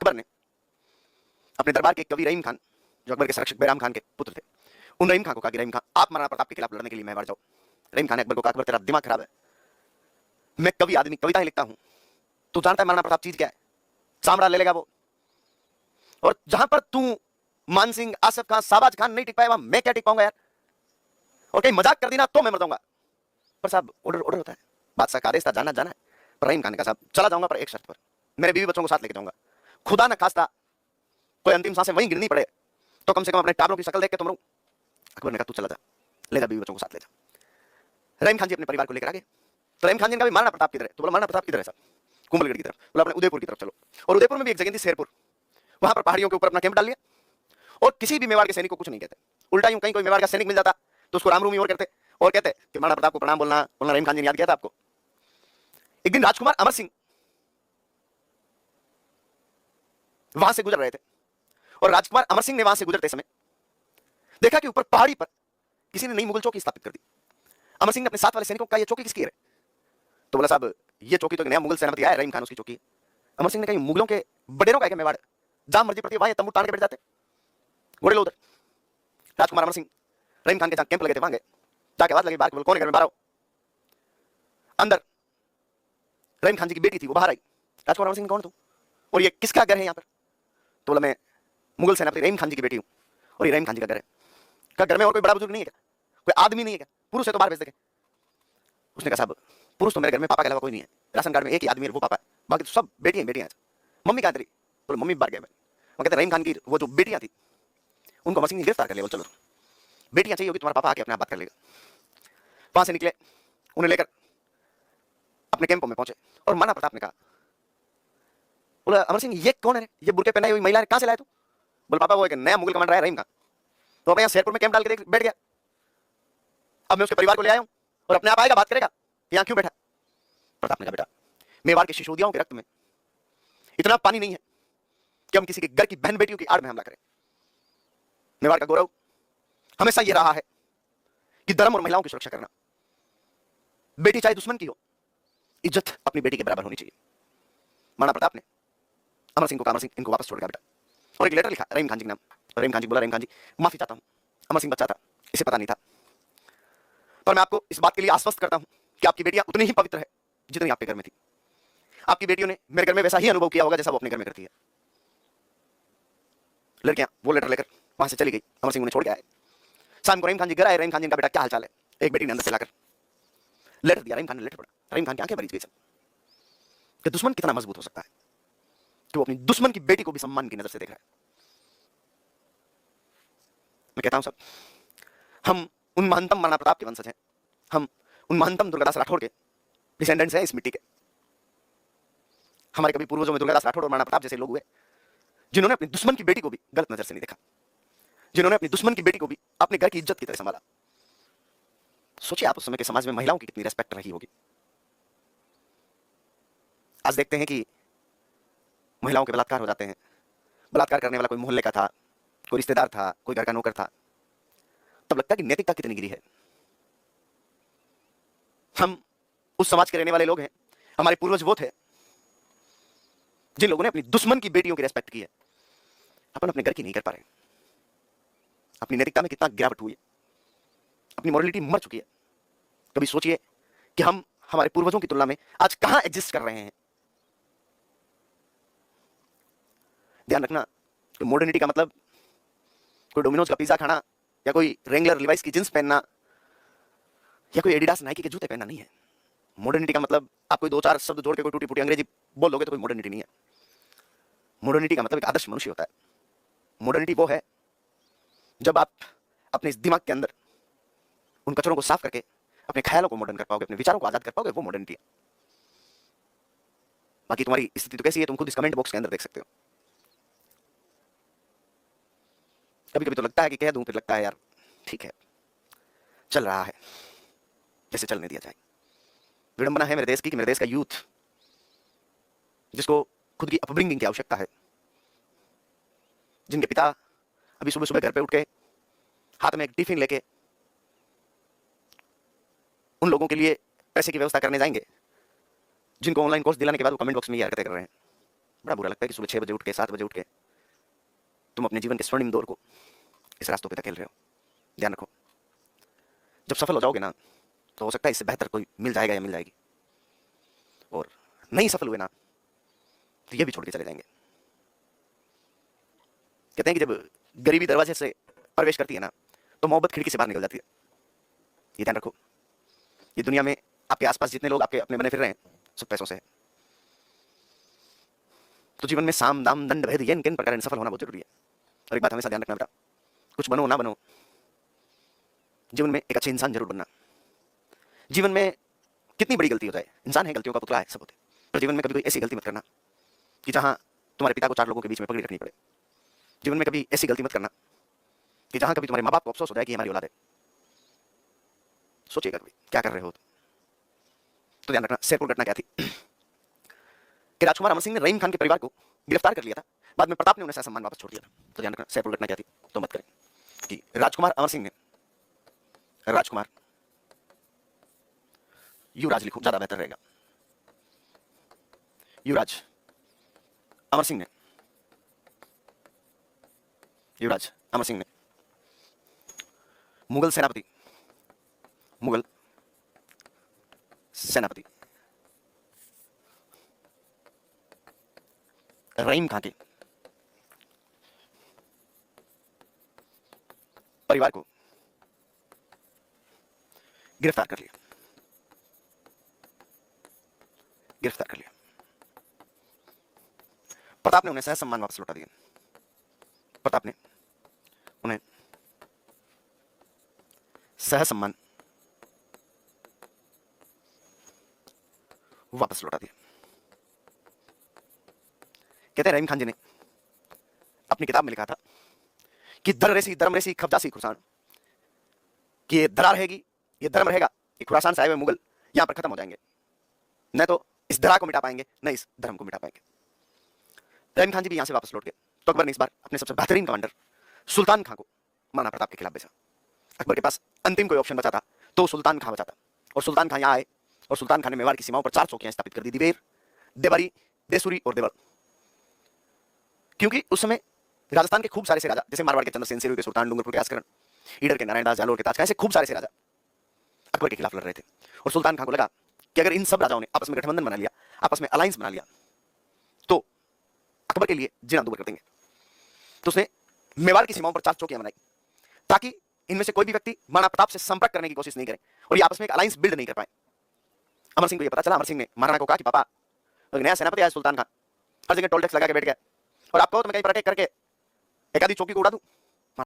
अकबर ने अपने दरबार के एक कवि रहीम खान, जो अकबर के संरक्षक बैराम खान के पुत्र थे, उन रहीम खान को कहा कि रहीम खान, आप महाराणा प्रताप के खिलाफ लड़ने के लिए मेवाड़ जाओ। रहीम खान ने अकबर को कहा, अकबर तेरा दिमाग खराब है, मैं कवि आदमी, कविताएं लिखता हूं, तू जानता है महाराणा प्रताप चीज क्या है, साम्राज्य ले लेगा वो, और जहां पर तू मान सिंह, आसफ खान, साबाज खान नहीं टिक पाए, वहां मैं क्या टिक पाऊंगा यार, और कहीं मजाक कर दी ना तो मैं मर जाऊंगा। पर साहब ऑर्डर ऑर्डर होता है, बादशाह का आदेश था, जाना जाना है। पर रहीम खान ने कहा, साहब चला जाऊंगा पर एक शर्त पर, मेरे बीवी बच्चों को साथ लेके जाऊंगा, खुदा न खास्ता कोई अंतिम सांसें वहीं गिरनी पड़े तो कम से कम अपने टाबरों की शक्ल देख के तुम। अकबर ने कहा, तू चला जा, ले जा बीवी बच्चों को साथ ले जा। रहीम खान जी अपने परिवार को लेकर आ गए। तो रहीम खान जी ने कहा, महाराणा प्रताप किधर है? तो बोला, महाराणा प्रताप किधर है साहब? कुंभलगढ़ की तरफ। बोला, अपने उदयपुर की तरफ चलो। और उदयपुर में भी एक जगह थी शेरपुर, वहां पर पहाड़ियों के ऊपर अपना कैंप डाल लिया, और किसी भी मेवाड़ के सैनिक को कुछ नहीं कहते। उल्टा यूं कहीं कोई मेवाड़ का सैनिक मिल जाता तो उसको राम रूमी और करते, और कहते कि महाराणा प्रताप को प्रणाम बोलना बोलना, रहीम खान जी ने याद किया था आपको। एक दिन राजकुमार अमर सिंह वहां से गुजर रहे थे, और राजकुमार अमर सिंह ने वहां से गुजरते समय देखा कि ऊपर पहाड़ी पर किसी ने नई मुगल चौकी स्थापित कर दी। अमर सिंह ने अपने साथ वाले सैनिकों को कहा, ये चौकी किसकी है? तो बोला, साहब ये चौकी तो एक नया मुगल सेनापति आया, रहीम खान उसकी चौकी है। अमर सिंह ने कहा, मुगलों के बडेरों का है क्या मेवाड़? जहां मर्जी पड़ती है वहां तंबू तान के बैठ जाते, घोड़े लो उधर। राजकुमार अमर सिंह रहीम खान के जहां कैंप लगे थे वहां गए, जाके आवाज लगी बाहर, बोल कौन है घर में? बाहर आओ। अंदर रहीम खान जी की बेटी थी, वो बाहर आई। राजकुमार अमर सिंह, कौन तू और ये किसका घर है यहाँ पर? तो बोला, मैं मुगल सेनापति रहीम खान जी की बेटी हूँ, और ये रहीम खान जी का घर है। क्या घर में और कोई बड़ा बुजुर्ग नहीं है क्या? कोई आदमी नहीं है क्या? पुरुष है तो बाहर भेज देंगे। उसने कहा, साहब पुरुष तो मेरे घर में पापा के अलावा कोई नहीं है, राशन कार्ड में एक ही आदमी है, वो पापा है, बाकी तो सब बेटियां बेटियां हैं। मम्मी कहाँ तेरी? बोले, मम्मी बाहर गए। वो कहते रहीम खान की वो जो बेटियां थी उनको अमर सिंह ने गिरफ्तार कर लिया। चलो बेटियां चाहिए होगी, तुम्हारा पापा आके अपने आप बात कर लेगा। वहां से निकले, उन्हें लेकर अपने कैंपों में पहुंचे, और महाराणा प्रताप ने कहा, बोला, अमर सिंह ये कौन है? ये बुरके पहनाई हुई महिला है, कहां से लाए तू? बोल, पापा वो एक नया मुगल कमांडर है रहीम खान, तो अब यहाँ शेरपुर में कैंप डाल के बैठ गया, अब मैं उसके परिवार को ले आया हूं, और अपने आप आएगा बात करेगा, यहाँ क्यों बैठा? प्रताप ने कहा, बेटा मेवाड़ के शिशोदियाओं के रक्त में इतना पानी नहीं है कि हम किसी के घर की बहन बेटियों की आड़ में हमला करें। मेवाड़ का गौरव हमेशा यह रहा है कि धर्म और महिलाओं की सुरक्षा करना। बेटी चाहे दुश्मन की हो, इज्जत अपनी बेटी के बराबर होनी चाहिए। महाराणा प्रताप ने अमर सिंह को कहा, अमर सिंह इनको वापस छोड़ गया बेटा, और एक लेटर लिखा रहीम खान जी के नाम। रहीम खान जी बोला, रहीम खान जी माफी चाहता हूं, अमर सिंह बच्चा था, इसे पता नहीं था, पर मैं आपको इस बात के लिए आश्वस्त करता हूं कि आपकी बेटियां उतनी ही पवित्र है जितनी आपके घर में थी। आपकी बेटियों ने मेरे घर में वैसा ही अनुभव किया होगा जैसा वो अपने घर में करती है। लड़कियां वो लेटर लेकर वहां से चली गई, अमर सिंह उन्हें छोड़ के आए। शाम को रहीम खान जी घर आए, रहीम खान जी का बेटा क्या हाल चाल है? एक बेटी ने अंदर से लाकर लेटर दिया, रहीम खान ने लेटर पढ़ा। रहीम खान की आंखें भरी गई सब, कि दुश्मन कितना मजबूत हो सकता है कि वो अपनी दुश्मन की बेटी को भी सम्मान की नजर से देख रहा है। मैं कहता हूं सब, हम उन महंतम महाराणा प्रताप के वंशज हैं, हम उन महंतम दुर्गादास राठौड़ के डिसेंडेंट्स हैं इस मिट्टी के। हमारे कभी पूर्वजों में दुर्गादास राठौड़ और महाराणा प्रताप जैसे लोग हुए जिन्होंने अपनी दुश्मन की बेटी को भी गलत नजर से नहीं देखा, जिन्होंने अपनी दुश्मन की बेटी को भी अपने घर की इज्जत की तरह संभाला। सोचिए आप उस समय के समाज में महिलाओं की कितनी रेस्पेक्ट रही होगी। आज देखते हैं कि महिलाओं के बलात्कार हो जाते हैं। बलात्कार करने वाला कोई मोहल्ले का था, कोई रिश्तेदार था, कोई घर का नौकर था, तब लगता है कि नैतिकता कितनी गिरी है। हम उस समाज के रहने वाले लोग हैं, हमारे पूर्वज वो थे जिन लोगों ने अपनी दुश्मन की बेटियों की रेस्पेक्ट की है, अपन अपने घर की नहीं कर पा रहे। अपनी नैतिकता में कितना गिरावट हुई है, अपनी मोरलिटी मर चुकी है। कभी सोचिए कि हम हमारे पूर्वजों की तुलना में आज कहां एग्जिस्ट कर रहे हैं। ध्यान रखना, मॉडर्निटी का मतलब कोई डोमिनोज का पिज्जा खाना, या कोई रेंगलर लिवाइस की जींस पहनना, या कोई एडिडास नाइकी के जूते पहनना नहीं है। मॉडर्निटी का मतलब आप कोई दो चार शब्द जोड़ के कोई टूटी फूटी अंग्रेजी बोल दोगे तो कोई मॉडर्निटी नहीं है। मॉडर्निटी का मतलब एक आदर्श मनुष्य होता है। मॉडर्निटी वो है जब आप अपने इस दिमाग के अंदर उन कचरों को साफ करके अपने ख्यालों को मॉडर्न कर पाओगे, अपने विचारों को आजाद कर पाओगे, वो मॉडर्निटी है। बाकी तुम्हारी स्थिति तो कैसी है तुम खुद इस कमेंट बॉक्स के अंदर देख सकते हो। कभी कभी तो लगता है कि कह दूं, फिर लगता है यार ठीक है, चल रहा है जैसे चलने दिया जाए। विडंबना है मेरे देश की कि मेरे देश का यूथ, जिसको खुद की अपब्रिंगिंग की आवश्यकता है, जिनके पिता अभी सुबह सुबह घर पे उठ के हाथ में एक टिफिन लेके उन लोगों के लिए पैसे की व्यवस्था करने जाएंगे, जिनको ऑनलाइन कोर्स दिलाने के बाद वो कमेंट बॉक्स में ये हरकतें कर रहे हैं। बड़ा बुरा लगता है कि सुबह 6 बजे उठ के 7 बजे उठ के तुम अपने जीवन के स्वर्णिम दौर को इस रास्तों पे धकेल रहे हो। ध्यान रखो, जब सफल हो जाओगे ना तो हो सकता है इससे बेहतर कोई मिल जाएगा या मिल जाएगी, और नहीं सफल हुए ना तो ये भी छोड़ के चले जाएंगे। कहते हैं कि जब गरीबी दरवाजे से प्रवेश करती है ना तो मोहब्बत खिड़की से बाहर निकल जाती है। ये ध्यान रखो, ये दुनिया में आपके आसपास जितने लोग आपके अपने बने फिर रहे हैं सब पैसों से है। तो जीवन में साम दाम दंड भेद ये इन प्रकार सफल होना बहुत जरूरी है। और एक बात हमेशा ध्यान रखना बेटा, कुछ बनो ना बनो, जीवन में एक अच्छे इंसान जरूर बनना। जीवन में कितनी बड़ी गलती हो जाए, इंसान है, गलतियों का पुतला है, सब होते, पर जीवन में कभी कोई ऐसी गलती मत करना कि जहां तुम्हारे पिता को 4 लोगों के बीच में पकड़ी रखनी पड़े। जीवन में कभी ऐसी गलती मत करना कि जहां कभी तुम्हारे माँ बाप को अफसोस हो जाए कि हमारी औलाद है। सोचिएगा कभी क्या कर रहे हो। तो ध्यान रखना, शेरपुर घटना क्या थी कि राजकुमार अमर सिंह ने रहीम खान के परिवार को गिरफ्तार कर लिया था, बाद में प्रताप ने उन्हें सम्मान वापस छोड़ दिया था। तो ध्यान रखना, शेरपुर घटना क्या थी तो मत करें कि राजकुमार अमर सिंह ने, राजकुमार युवराज लिखो ज्यादा बेहतर रहेगा, युवराज अमर सिंह ने, युवराज अमर सिंह ने मुगल सेनापति रहीम खां के परिवार को गिरफ्तार कर लिया। प्रताप ने उन्हें सहज सम्मान वापस लौटा दिया। प्रताप ने उन्हें सहज सम्मान वापस लौटा दिया। कहते हैं रहीम खान जी ने अपनी किताब में लिखा था कि धर्म रेसी खबजासी खुरासान, कि ये धरा रहेगी, ये धर्म रहेगा, ये खुरासान से आए हुए मुगल यहां पर खत्म हो जाएंगे, न तो इस धरा को मिटा पाएंगे न इस धर्म को मिटा पाएंगे। रहीम खान जी भी यहां से वापस लौट गए। तो अकबर ने इस बार अपने सबसे बेहतरीन कमांडर सुल्तान खां को महाराणा प्रताप के खिलाफ भेजा। अकबर के पास अंतिम कोई ऑप्शन बचा था तो सुल्तान खां बचा था, और सुल्तान खां यहाँ आए और सुल्तान खान ने मेवाड़ की सीमाओं पर 4 चौकियां स्थापित कर दी, दिवेर, देवरी, देसुरी और देवल। क्योंकि उस समय राजस्थान के खूब सारे से राजा, जैसे मारवाड़ के चंद्रसेन, सिरोही के सुल्तान, डूंगरपुर के आस्करण, ईडर के नारायण दास, जालोर के ताज, ऐसे खूब सारे से राजा अकबर के खिलाफ लड़ रहे थे। और सुल्तान खां को लगा कि अगर इन सब राजाओं ने आपस में गठबंधन बना लिया, आपस में अलायंस बना लिया, तो अकबर के लिए जीना दूभर कर देंगे। तो उसने मेवाड़ की सीमाओं पर 4 चौकियां बनाई ताकि इनमें से कोई भी व्यक्ति महाराणा प्रताप से संपर्क करने की कोशिश नहीं करे और ये आपस में एक अलायंस बिल्ड नहीं कर पाए। अमर सिंह को ये पता चला। अमर सिंह ने महाराणा को कहा कि पापा, नया सेनापति आया सुल्तान खान, हर जगह टोल टैक्स लगा के बैठ गया, और आपको तो मैं कहीं पर अटैक करके एक आधी चौकी को उड़ा दूं।